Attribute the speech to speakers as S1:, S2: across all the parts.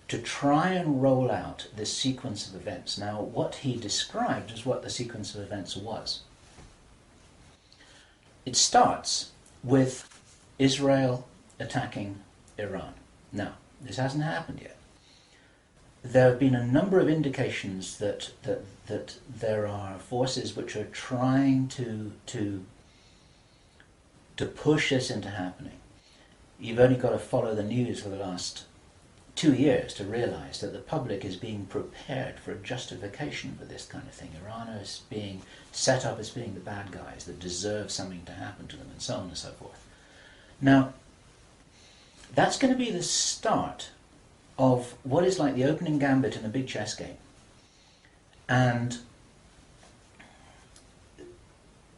S1: to try and roll out this sequence of events. Now, what he described is what the sequence of events was. It starts with Israel attacking Iran. Now, this hasn't happened yet. There have been a number of indications that there are forces which are trying to push this into happening. You've only got to follow the news for the last 2 years to realize that the public is being prepared for a justification for this kind of thing. Iran is being set up as being the bad guys that deserve something to happen to them, and so on and so forth. Now, that's going to be the start of what is like the opening gambit in a big chess game. And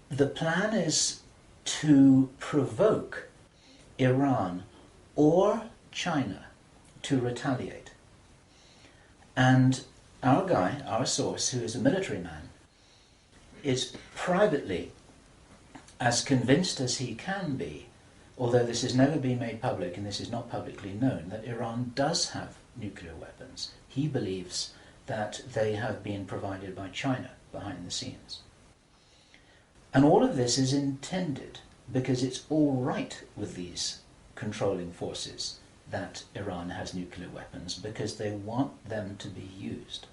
S1: the plan is to provoke Iran or China to retaliate. And our guy, our source, who is a military man, is privately as convinced as he can be, although this has never been made public and this is not publicly known, that Iran does have nuclear weapons. He believes that they have been provided by China behind the scenes. And all of this is intended because it's all right with these controlling forces that Iran has nuclear weapons, because they want them to be used.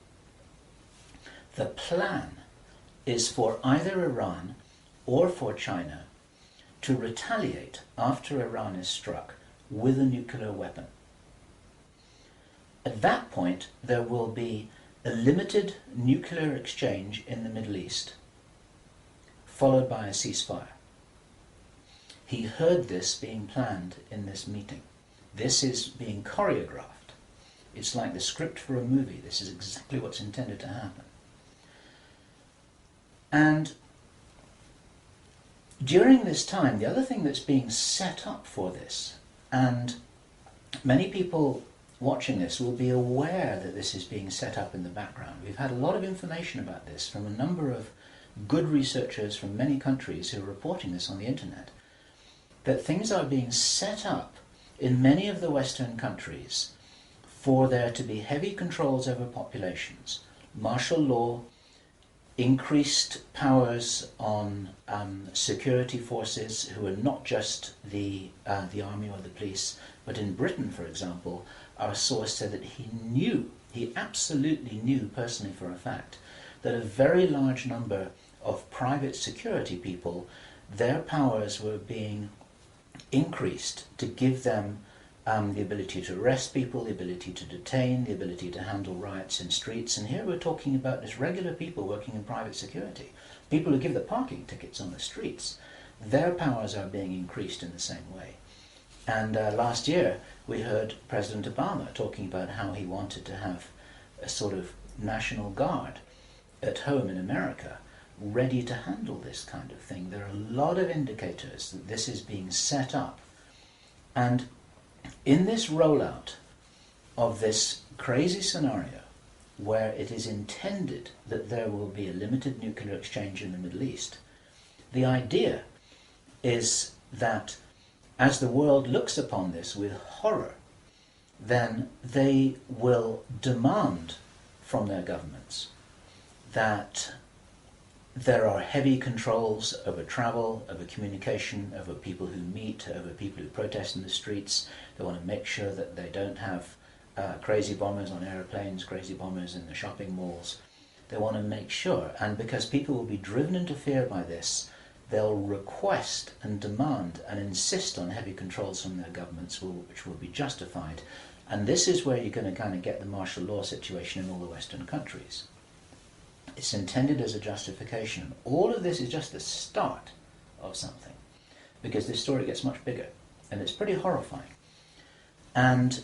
S1: The plan is for either Iran or for China to retaliate after Iran is struck with a nuclear weapon. At that point, there will be a limited nuclear exchange in the Middle East, followed by a ceasefire. He heard this being planned in this meeting. This is being choreographed. It's like the script for a movie. This is exactly what's intended to happen. And during this time, the other thing that's being set up for this, and many people watching this will be aware that this is being set up in the background. We've had a lot of information about this from a number of good researchers from many countries who are reporting this on the internet, that things are being set up in many of the Western countries for there to be heavy controls over populations, martial law, increased powers on security forces who are not just the army or the police, but in Britain, for example, our source said that he absolutely knew personally for a fact, that a very large number of private security people, their powers were being increased to give them the ability to arrest people, the ability to detain, the ability to handle riots in streets. And here we're talking about just regular people working in private security, people who give the parking tickets on the streets. Their powers are being increased in the same way. And last year we heard President Obama talking about how he wanted to have a sort of national guard at home in America ready to handle this kind of thing. There are a lot of indicators that this is being set up. And in this rollout of this crazy scenario, where it is intended that there will be a limited nuclear exchange in the Middle East, the idea is that as the world looks upon this with horror, then they will demand from their governments that there are heavy controls over travel, over communication, over people who meet, over people who protest in the streets. They want to make sure that they don't have crazy bombers on airplanes, crazy bombers in the shopping malls. They want to make sure, and because people will be driven into fear by this, they'll request and demand and insist on heavy controls from their governments, which will be justified. And this is where you're going to kind of get the martial law situation in all the Western countries. It's intended as a justification. All of this is just the start of something, because this story gets much bigger, and it's pretty horrifying. And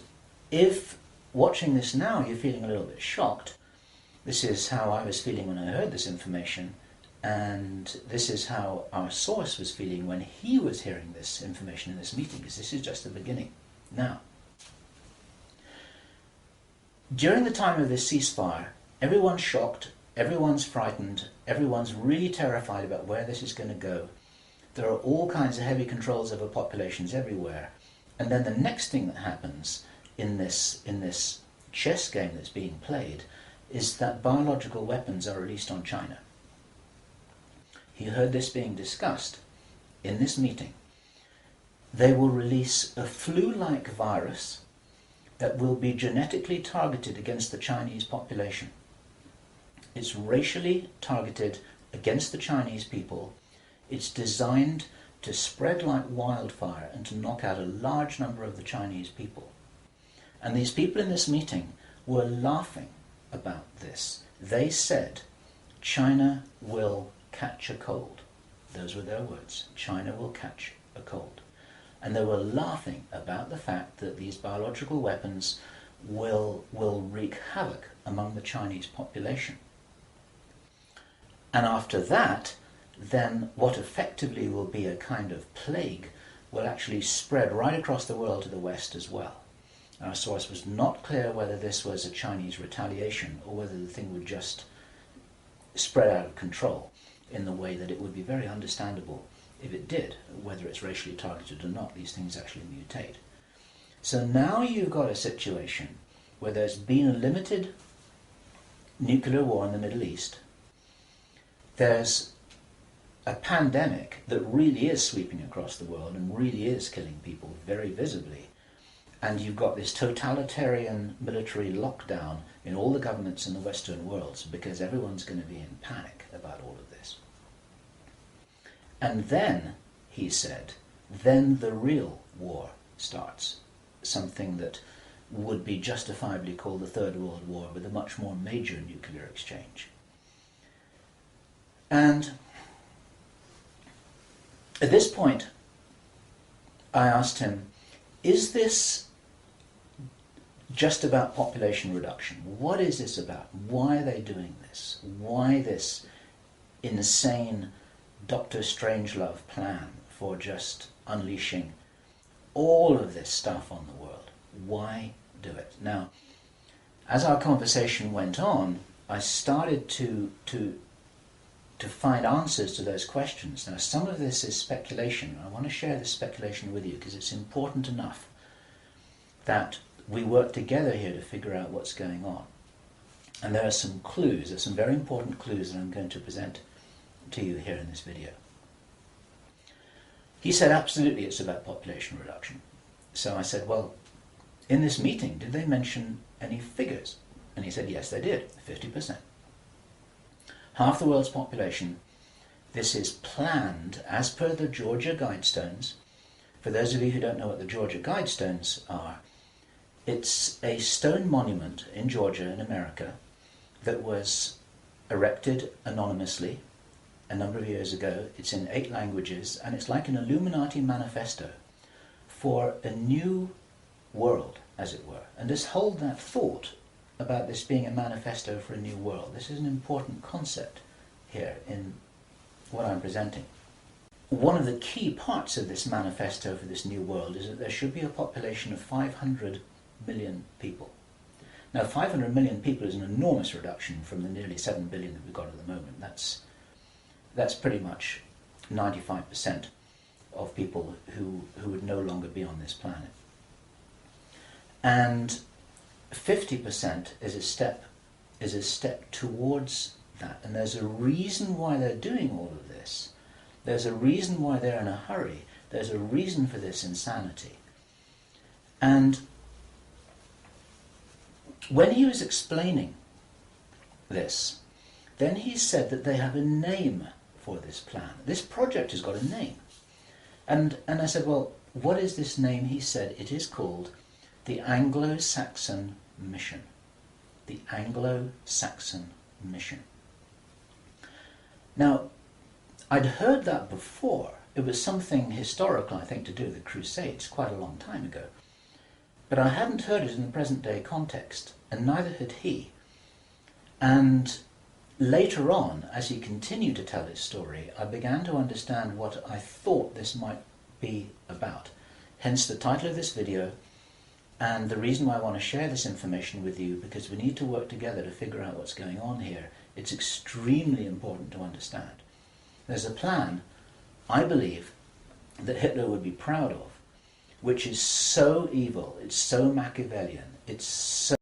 S1: if watching this now you're feeling a little bit shocked, this is how I was feeling when I heard this information, and this is how our source was feeling when he was hearing this information in this meeting, because this is just the beginning. Now, during the time of this ceasefire, everyone's shocked, everyone's frightened, everyone's really terrified about where this is going to go. There are all kinds of heavy controls over populations everywhere. And then the next thing that happens in this chess game that's being played is that biological weapons are released on China. He heard this being discussed in this meeting. They will release a flu-like virus that will be genetically targeted against the Chinese population. It's racially targeted against the Chinese people. It's designed to spread like wildfire and to knock out a large number of the Chinese people. And these people in this meeting were laughing about this. They said, China will catch a cold. Those were their words. China will catch a cold. And they were laughing about the fact that these biological weapons will wreak havoc among the Chinese population. And after that, then what effectively will be a kind of plague will actually spread right across the world to the West as well. Our source was not clear whether this was a Chinese retaliation or whether the thing would just spread out of control in the way that it would be very understandable if it did, whether it's racially targeted or not. These things actually mutate. So now you've got a situation where there's been a limited nuclear war in the Middle East. There's a pandemic that really is sweeping across the world and really is killing people very visibly. And you've got this totalitarian military lockdown in all the governments in the Western world because everyone's going to be in panic about all of this. And then, he said, then the real war starts. Something that would be justifiably called the Third World War, with a much more major nuclear exchange. And at this point, I asked him, is this just about population reduction? What is this about? Why are they doing this? Why this insane Dr. Strangelove plan for just unleashing all of this stuff on the world? Why do it? Now, as our conversation went on, I started to find answers to those questions. Now, some of this is speculation. I want to share this speculation with you because it's important enough that we work together here to figure out what's going on. And there are some clues, there's some very important clues that I'm going to present to you here in this video. He said, absolutely, it's about population reduction. So I said, well, in this meeting, did they mention any figures? And he said, yes, they did, 50%. Half the world's population. This is planned as per the Georgia Guidestones. For those of you who don't know what the Georgia Guidestones are, it's a stone monument in Georgia in America that was erected anonymously a number of years ago. It's in 8 languages, and it's like an Illuminati manifesto for a new world, as it were. And just hold that thought about this being a manifesto for a new world. This is an important concept here in what I'm presenting. One of the key parts of this manifesto for this new world is that there should be a population of 500 million people. Now, 500 million people is an enormous reduction from the nearly 7 billion that we've got at the moment. That's pretty much 95% of people who would no longer be on this planet. And 50% is a step towards that. And there's a reason why they're doing all of this. There's a reason why they're in a hurry. There's a reason for this insanity. And when he was explaining this, then he said that they have a name for this plan. This project has got a name. And I said, well, what is this name? He said, it is called the Anglo-Saxon Mission. The Anglo-Saxon Mission. Now, I'd heard that before. It was something historical, I think, to do with the Crusades quite a long time ago. But I hadn't heard it in the present-day context, and neither had he. And later on, as he continued to tell his story, I began to understand what I thought this might be about. Hence the title of this video, and the reason why I want to share this information with you, because we need to work together to figure out what's going on here. It's extremely important to understand. There's a plan, I believe, that Hitler would be proud of, which is so evil, it's so Machiavellian, it's so